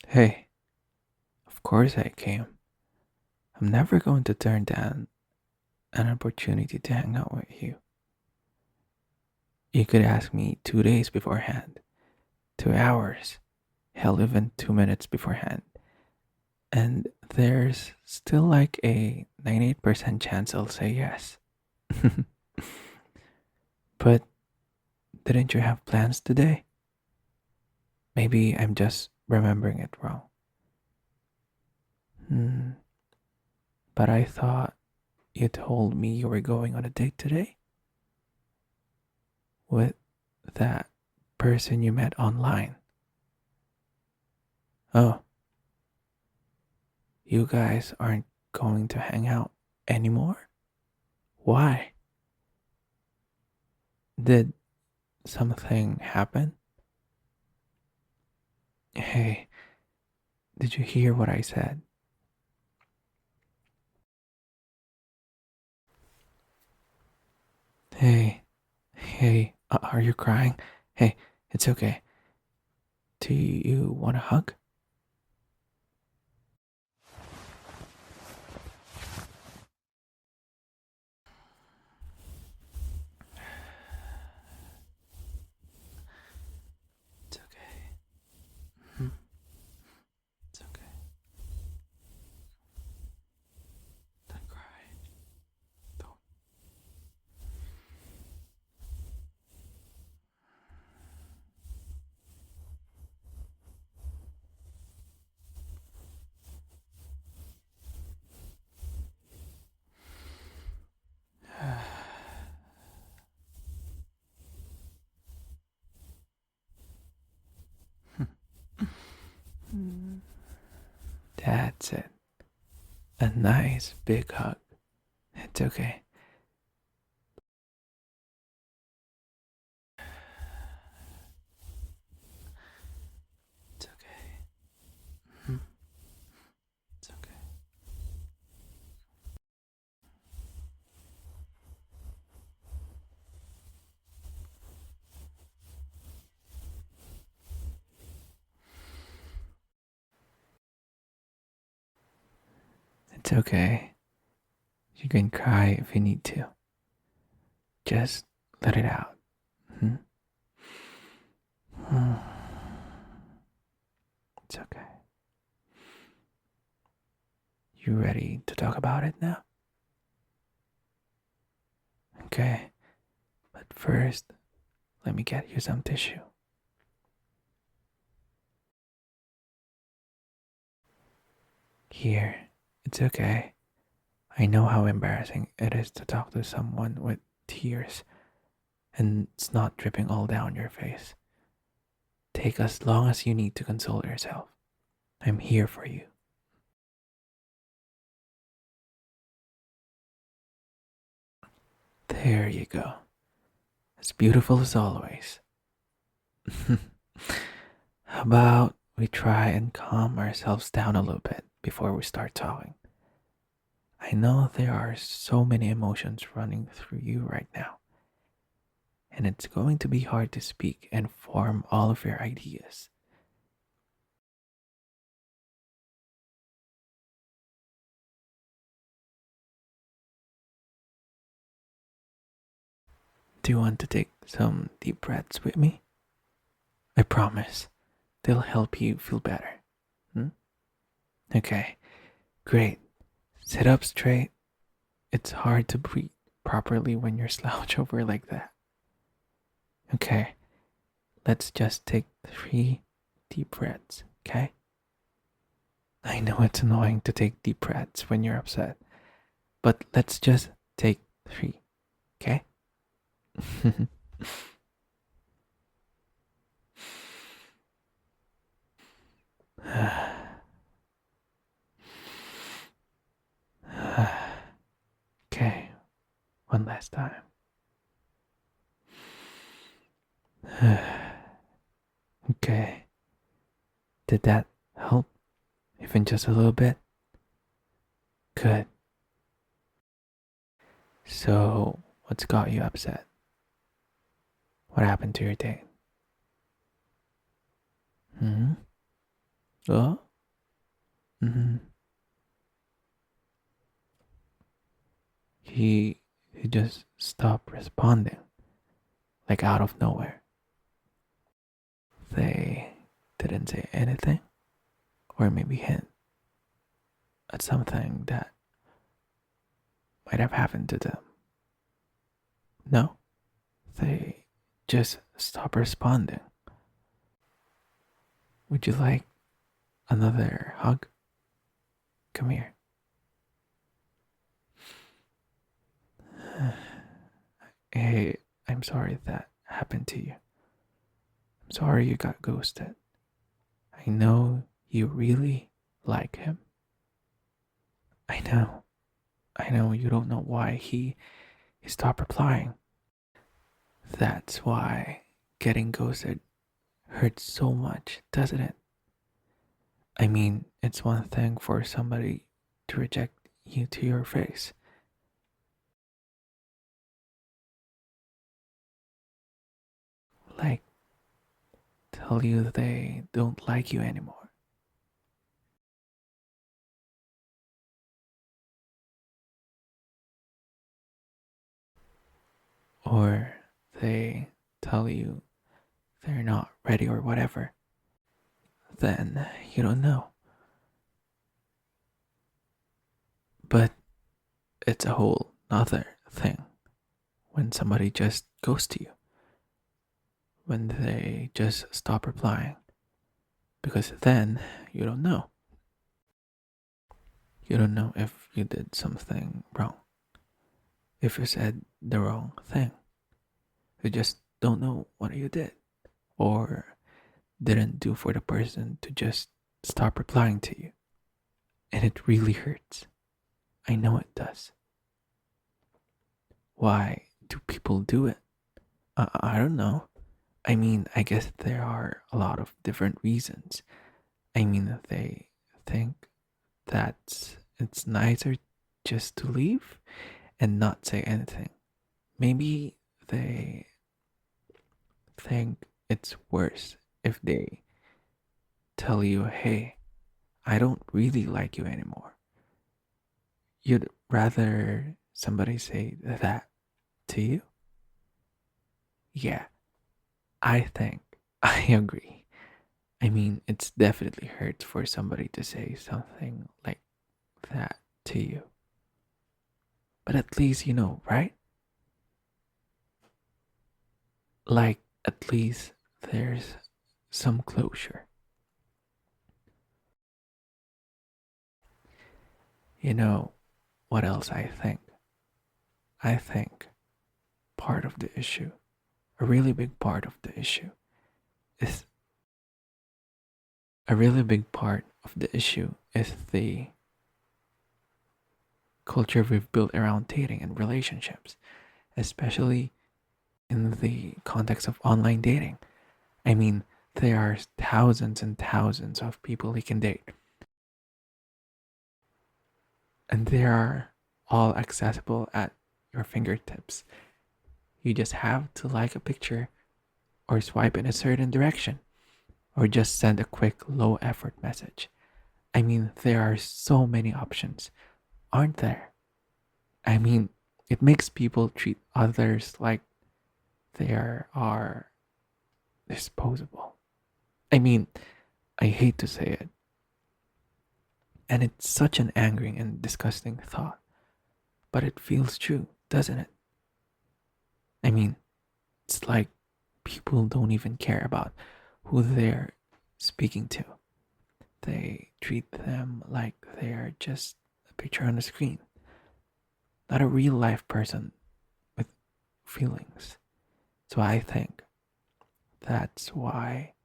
Hey, of course I came. I'm never going to turn down an opportunity to hang out with you. You could ask me 2 days beforehand, 2 hours, hell, even 2 minutes beforehand. And there's still like a 98% chance I'll say yes. But didn't you have plans today? Maybe I'm just remembering it wrong. Hmm, but I thought you told me you were going on a date today with that person you met online. Oh, you guys aren't going to hang out anymore? Why? Did something happen? Hey, did you hear what I said? Hey, hey, are you crying? Hey, it's okay. Do you want a hug? It's okay. Hmm, it's okay. Don't cry. Don't. That's it. A nice big hug. It's okay. It's okay. Hmm, it's okay. It's okay. You can cry if you need to. Just let it out. Hmm? Hmm. It's okay. You ready to talk about it now? Okay, but first, let me get you some tissue. Here, it's okay. I know how embarrassing it is to talk to someone with tears and it's not dripping all down your face. Take as long as you need to console yourself. I'm here for you. There you go. As beautiful as always. How about we try and calm ourselves down a little bit before we start talking? I know there are so many emotions running through you right now, and it's going to be hard to speak and form all of your ideas. Do you want to take some deep breaths with me? I promise they'll help you feel better. Hmm? Okay, great. Sit up straight. It's hard to breathe properly when you're slouched over like that. Okay, let's just take 3 deep breaths, okay? I know it's annoying to take deep breaths when you're upset, but let's just take 3, okay? Okay, one last time. Okay, did that help? Even just a little bit? Good. So, what's got you upset? What happened to your date? Hmm? Oh? Mm-hmm. He just stopped responding, like out of nowhere. They didn't say anything, or maybe hint at something that might have happened to them. No, they just stopped responding. Would you like another hug? Come here. Hey, I'm sorry that happened to you. I'm sorry you got ghosted. I know you really like him. I know. I know you don't know why he stopped replying. That's why getting ghosted hurts so much, doesn't it? I mean, it's one thing for somebody to reject you to your face. Like, tell you they don't like you anymore. Or they tell you they're not ready or whatever. Then you don't know. But it's a whole other thing when somebody just goes to you, when they just stop replying. Because then you don't know. You don't know if you did something wrong, if you said the wrong thing. You just don't know what you did or didn't do for the person to just stop replying to you. And it really hurts. I know it does. Why do people do it? I don't know. I mean, I guess there are a lot of different reasons. I mean, they think that it's nicer just to leave and not say anything. Maybe they think it's worse if they tell you, hey, I don't really like you anymore. You'd rather somebody say that to you? Yeah, I think I agree. I mean, it's definitely hurts for somebody to say something like that to you. But at least you know, right? Like, at least there's some closure. You know what else I think? I think part of the issue, a really big part of the issue, is a really big part of the issue is the culture we've built around dating and relationships, especially in the context of online dating. I mean, there are thousands and thousands of people you can date, and they are all accessible at your fingertips. You just have to like a picture or swipe in a certain direction or just send a quick low effort message. I mean, there are so many options, aren't there? I mean, it makes people treat others like they are disposable. I mean, I hate to say it, and it's such an angering and disgusting thought, but it feels true, doesn't it? I mean, it's like people don't even care about who they're speaking to. They treat them like they're just a picture on the screen, not a real life person with feelings. So I think that's why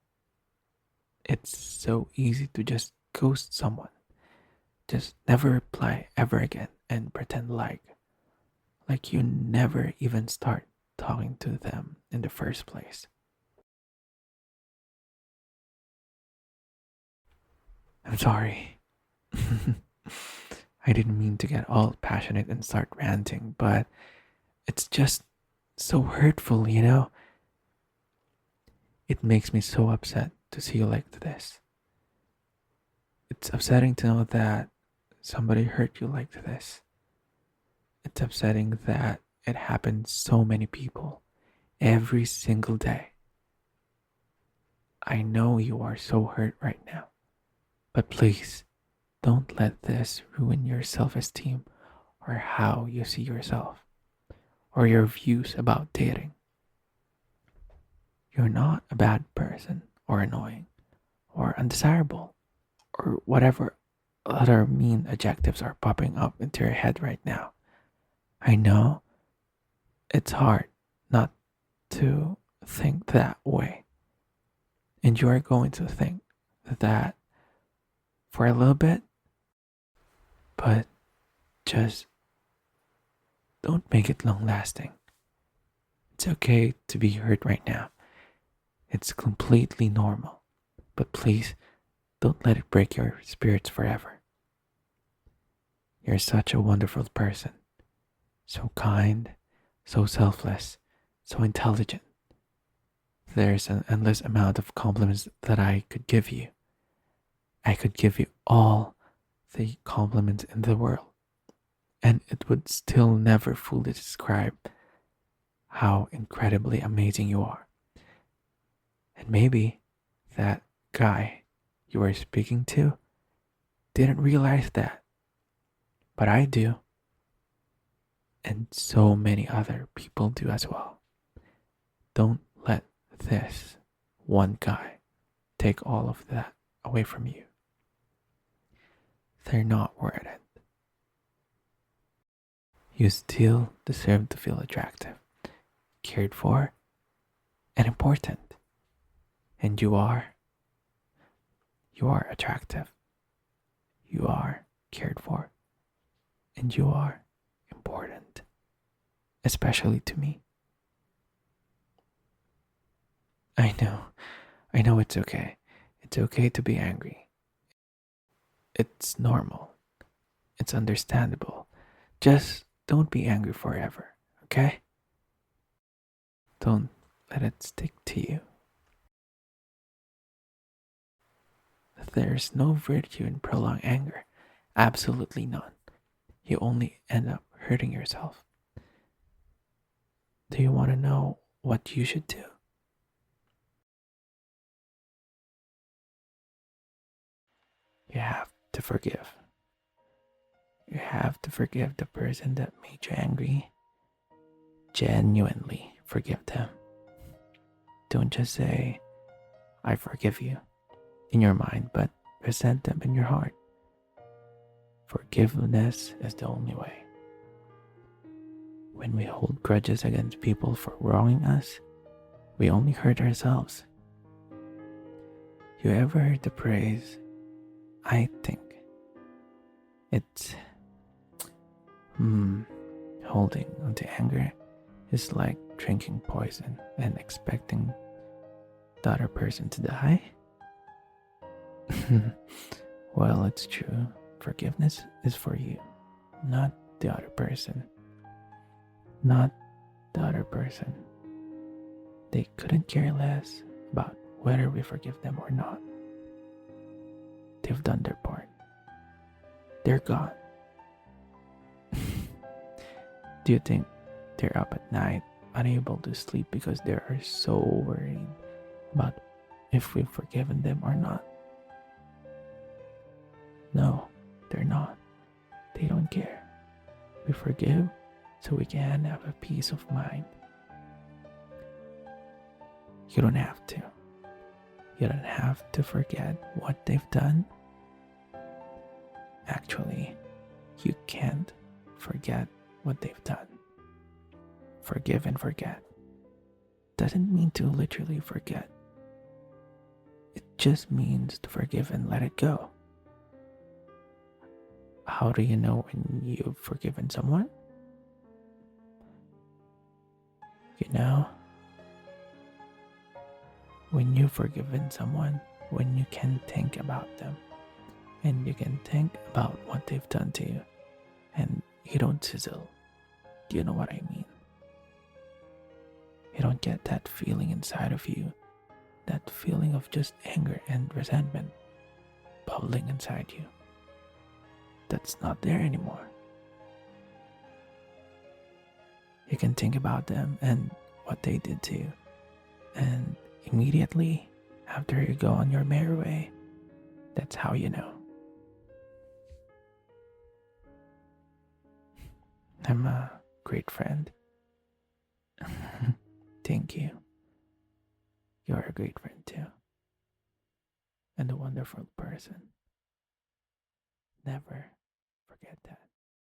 it's so easy to just ghost someone. Just never reply ever again and pretend like you never even start talking to them in the first place. I'm sorry. I didn't mean to get all passionate and start ranting, but it's just so hurtful, you know? It makes me so upset to see you like this. It's upsetting to know that somebody hurt you like this. It's upsetting that it happens so many people every single day. I know you are so hurt right now, but please don't let this ruin your self esteem or how you see yourself or your views about dating. You're not a bad person or annoying or undesirable or whatever other mean adjectives are popping up into your head right now. I know it's hard not to think that way. And you are going to think that for a little bit, but just don't make it long lasting. It's okay to be hurt right now. It's completely normal. But please don't let it break your spirits forever. You're such a wonderful person. So kind, so selfless, so intelligent. There's an endless amount of compliments that I could give you. I could give you all the compliments in the world, and it would still never fully describe how incredibly amazing you are. And maybe that guy you were speaking to didn't realize that, but I do, and so many other people do as well. Don't let this one guy take all of that away from you. They're not worth it. You still deserve to feel attractive, cared for, and important. And you are. You are attractive. You are cared for. And you are important, especially to me. I know it's okay. It's okay to be angry. It's normal. It's understandable. Just don't be angry forever, okay? Don't let it stick to you. There's no virtue in prolonged anger. Absolutely none. You only end up hurting yourself. Do you want to know what you should do? You have to forgive. You have to forgive the person that made you angry. Genuinely forgive them. Don't just say, I forgive you in your mind, but resent them in your heart. Forgiveness is the only way. When we hold grudges against people for wronging us, we only hurt ourselves. You ever heard the phrase, I think? It's, holding onto anger is like drinking poison and expecting the other person to die? Well, it's true. Forgiveness is for you, not the other person. Not the other person. They couldn't care less about whether we forgive them or not. They've done their part. They're gone. Do you think they're up at night, unable to sleep because they are so worried about if we've forgiven them or not? No, they're not. They don't care. We forgive so we can have a peace of mind. You don't have to. You don't have to forget what they've done. Actually, you can't forget what they've done. Forgive and forget doesn't mean to literally forget. It just means to forgive and let it go. How do you know when you've forgiven someone? You know, when you've forgiven someone, when you can think about them, and you can think about what they've done to you, and you don't sizzle. Do you know what I mean? You don't get that feeling inside of you, that feeling of just anger and resentment. bubbling inside you that's not there anymore. You can think about them and what they did to you, and immediately after you go on your merry way, that's how you know. I'm a great friend. Thank you. You're a great friend too, and a wonderful person. Never forget that.